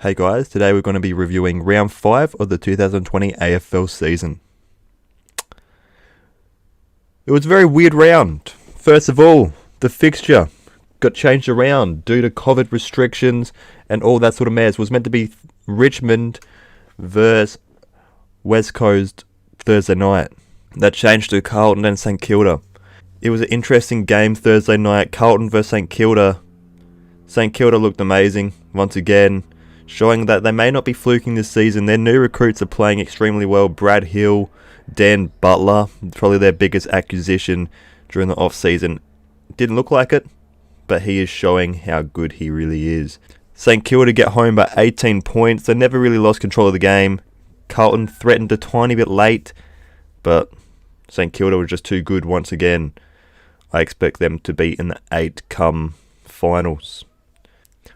Hey guys, today we're going to be reviewing round 5 of the 2020 AFL season. It was a very weird round. First of all, the fixture got changed around due to COVID restrictions and all that sort of mess. It was meant to be Richmond versus West Coast Thursday night. That changed to Carlton and St Kilda. It was an interesting game Thursday night, Carlton versus St Kilda. St Kilda looked amazing once again, showing that they may not be fluking this season. Their new recruits are playing extremely well. Brad Hill, Dan Butler, probably their biggest acquisition during the off-season. Didn't look like it, but he is showing how good he really is. St Kilda get home by 18 points. They never really lost control of the game. Carlton threatened a tiny bit late, but St Kilda was just too good once again. I expect them to be in the 8-come finals.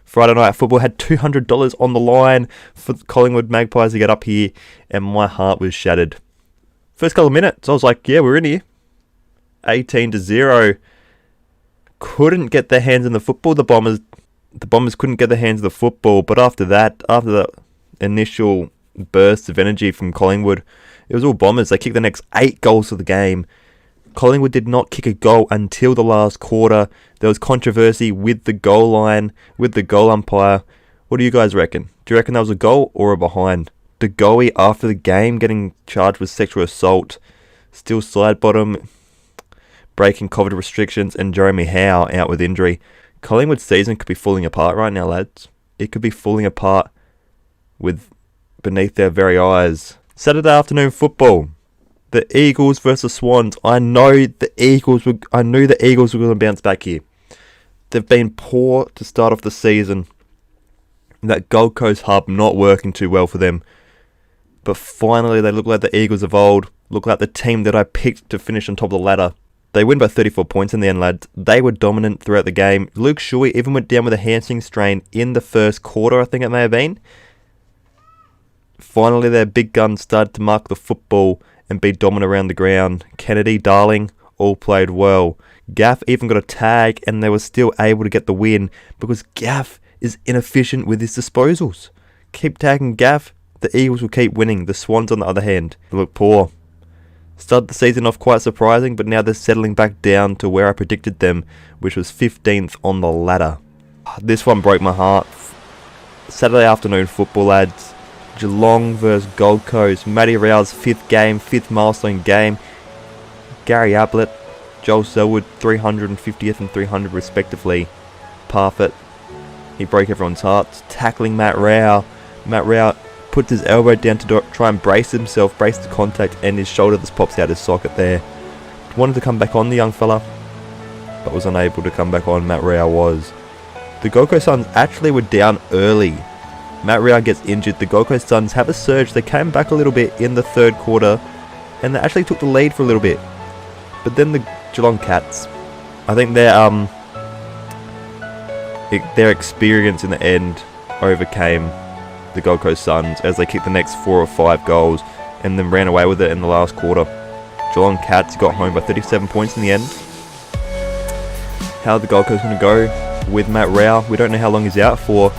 Friday night football had $200 on the line for the Collingwood Magpies to get up here, and my heart was shattered. First couple of minutes, I was like, yeah, we're in here. 18-0. Couldn't get their hands on the football. The Bombers couldn't get their hands on the football, but after that, after the initial burst of energy from Collingwood, it was all Bombers. They kicked the next 8 goals of the game. Collingwood did not kick a goal until the last quarter. There was controversy with the goal line, with the goal umpire. What do you guys reckon? Do you reckon that was a goal or a behind? De Goey, after the game, getting charged with sexual assault, still side bottom, breaking COVID restrictions, and Jeremy Howe out with injury. Collingwood's season could be falling apart right now, lads. It could be falling apart with beneath their very eyes. Saturday afternoon football. The Eagles versus Swans. I knew the Eagles were going to bounce back here. They've been poor to start off the season. That Gold Coast hub not working too well for them. But finally they look like the Eagles of old. Look like the team that I picked to finish on top of the ladder. They win by 34 points in the end, lads. They were dominant throughout the game. Luke Shuey even went down with a hamstring strain in the first quarter, I think it may have been. Finally their big guns started to mark the football and be dominant around the ground. Kennedy, Darling, all played well. Gaff even got a tag and they were still able to get the win because Gaff is inefficient with his disposals. Keep tagging Gaff, the Eagles will keep winning. The Swans, on the other hand, look poor. Started the season off quite surprising, but now they're settling back down to where I predicted them, which was 15th on the ladder. This one broke my heart. Saturday afternoon football, lads. Geelong versus Gold Coast. Matty Rao's 5th milestone game. Gary Ablett, Joel Selwood, 350th and 300 respectively. Parfitt, he broke everyone's hearts. Tackling Matt Rao. Matt Rao puts his elbow down to try and brace himself, brace the contact, and his shoulder just pops out his socket there. Wanted to come back on, the young fella, but was unable to come back on. Matt Rao was. The Gold Coast Suns actually were down early. Matt Rao gets injured. The Gold Coast Suns have a surge. They came back a little bit in the third quarter, and they actually took the lead for a little bit. But then the Geelong Cats, I think their experience in the end overcame the Gold Coast Suns as they kicked the next 4 or 5 goals and then ran away with it in the last quarter. Geelong Cats got home by 37 points in the end. How are the Gold Coast going to go with Matt Rao? We don't know how long he's out for.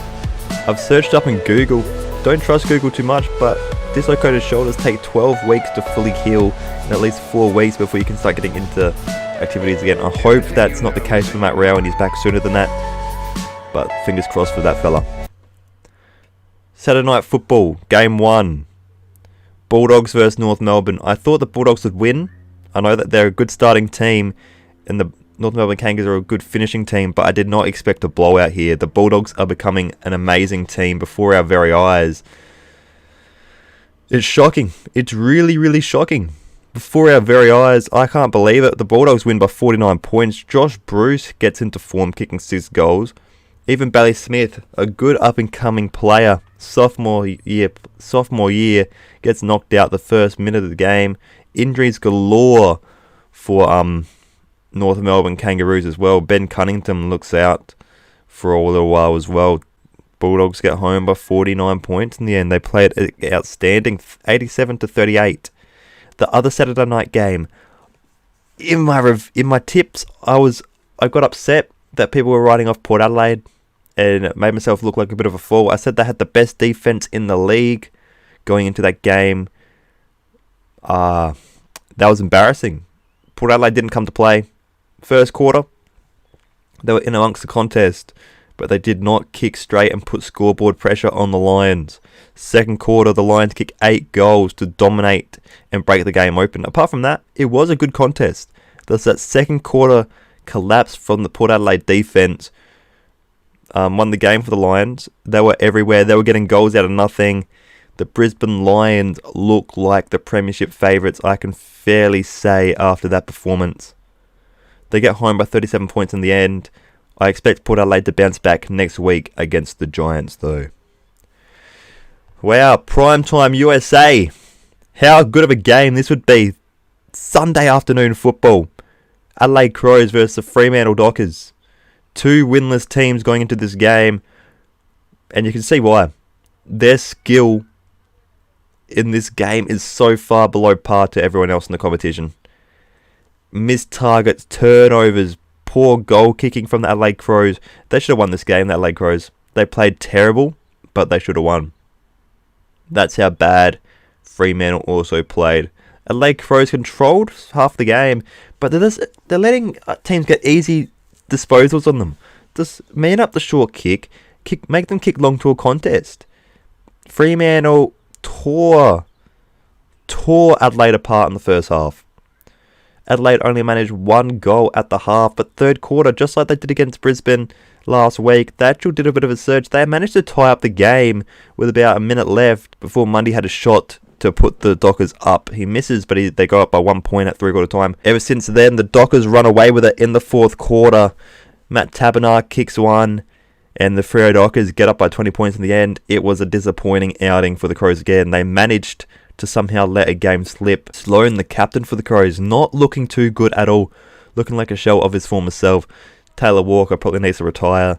I've searched up in Google. Don't trust Google too much, but dislocated shoulders take 12 weeks to fully heal and at least 4 weeks before you can start getting into activities again. I hope that's not the case for Matt Rao and he's back sooner than that, but fingers crossed for that fella. Saturday night football, game 1. Bulldogs versus North Melbourne. I thought the Bulldogs would win. I know that they're a good starting team and the North Melbourne Kangaroos are a good finishing team, but I did not expect a blowout here. The Bulldogs are becoming an amazing team before our very eyes. It's shocking. It's really, really shocking. Before our very eyes, I can't believe it. The Bulldogs win by 49 points. Josh Bruce gets into form, kicking 6 goals. Even Bailey Smith, a good up-and-coming player, sophomore year, gets knocked out the first minute of the game. Injuries galore for North Melbourne Kangaroos as well. Ben Cunnington looks out for a little while as well. Bulldogs get home by 49 points in the end. They played outstanding, 87-38. The other Saturday night game, in my tips, I got upset that people were writing off Port Adelaide. and it made myself look like a bit of a fool. I said they had the best defense in the league going into that game. That was embarrassing. Port Adelaide didn't come to play. First quarter, they were in amongst the contest, but they did not kick straight and put scoreboard pressure on the Lions. Second quarter, the Lions kicked 8 goals to dominate and break the game open. Apart from that, it was a good contest. There's that second quarter collapse from the Port Adelaide defense. Won the game for the Lions. They were everywhere. They were getting goals out of nothing. The Brisbane Lions look like the Premiership favourites, I can fairly say, after that performance. They get home by 37 points in the end. I expect Port Adelaide to bounce back next week against the Giants, though. Wow, primetime USA. How good of a game this would be. Sunday afternoon football. Adelaide Crows versus the Fremantle Dockers. 2 winless teams going into this game. And you can see why. Their skill in this game is so far below par to everyone else in the competition. Missed targets, turnovers, poor goal kicking from the Adelaide Crows. They should have won this game, the Adelaide Crows. They played terrible, but they should have won. That's how bad Fremantle also played. Adelaide Crows controlled half the game, but they're letting teams get easy disposals on them. Just man up the short kick, make them kick long to a contest. Fremantle tore Adelaide apart in the first half. Adelaide only managed 1 goal at the half, but third quarter, just like they did against Brisbane last week, they actually did a bit of a surge. They managed to tie up the game with about a minute left before Mundy had a shot to put the Dockers up. He misses, but they go up by 1 point at 3/4 time. Ever since then, the Dockers run away with it in the fourth quarter. Matt Taberner kicks one, and the Freo Dockers get up by 20 points in the end. It was a disappointing outing for the Crows again. They managed to somehow let a game slip. Sloan, the captain for the Crows, not looking too good at all. Looking like a shell of his former self. Taylor Walker probably needs to retire.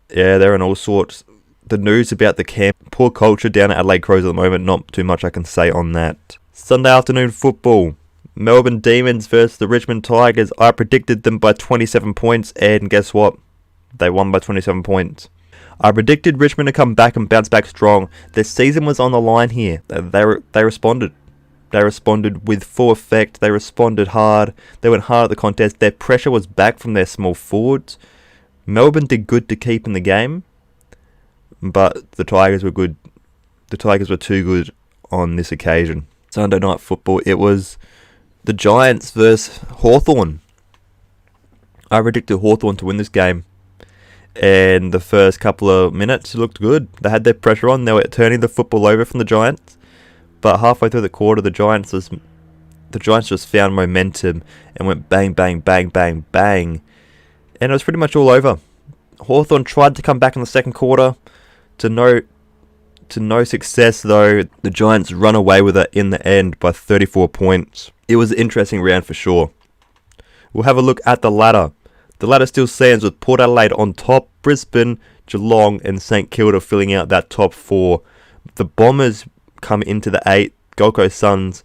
Yeah, they're in all sorts. The news about the camp, poor culture down at Adelaide Crows at the moment, not too much I can say on that. Sunday afternoon football. Melbourne Demons versus the Richmond Tigers. I predicted them by 27 points, and guess what? They won by 27 points. I predicted Richmond to come back and bounce back strong. Their season was on the line here. They responded. They responded with full effect. They responded hard. They went hard at the contest. Their pressure was back from their small forwards. Melbourne did good to keep in the game, but the Tigers were good. The Tigers were too good on this occasion. Sunday night football. It was the Giants versus Hawthorn. I predicted Hawthorn to win this game. And the first couple of minutes looked good. They had their pressure on. They were turning the football over from the Giants. But halfway through the quarter, the Giants just found momentum and went bang, bang, bang, bang, bang. And it was pretty much all over. Hawthorn tried to come back in the second quarter. To no success, though. The Giants run away with it in the end by 34 points. It was an interesting round for sure. We'll have a look at the ladder. The ladder still stands with Port Adelaide on top, Brisbane, Geelong and St Kilda filling out that top 4. The Bombers come into the 8. Gold Coast Suns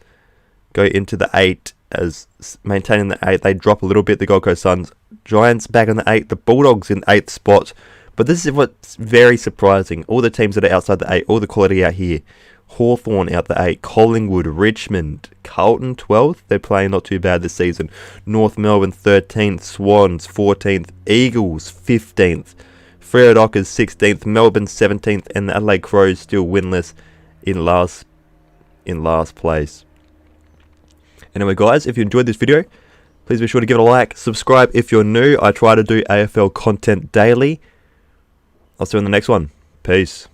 go into the 8 as maintaining the 8. They drop a little bit, the Gold Coast Suns. Giants back in the 8. The Bulldogs in 8th spot. But this is what's very surprising. All the teams that are outside the 8, all the quality out here. Hawthorn out the 8, Collingwood, Richmond, Carlton 12th. They're playing not too bad this season. North Melbourne 13th, Swans 14th, Eagles 15th, Freo Dockers 16th, Melbourne 17th, and the Adelaide Crows still winless in last place. Anyway, guys, if you enjoyed this video, please be sure to give it a like. Subscribe if you're new. I try to do AFL content daily. I'll see you in the next one. Peace.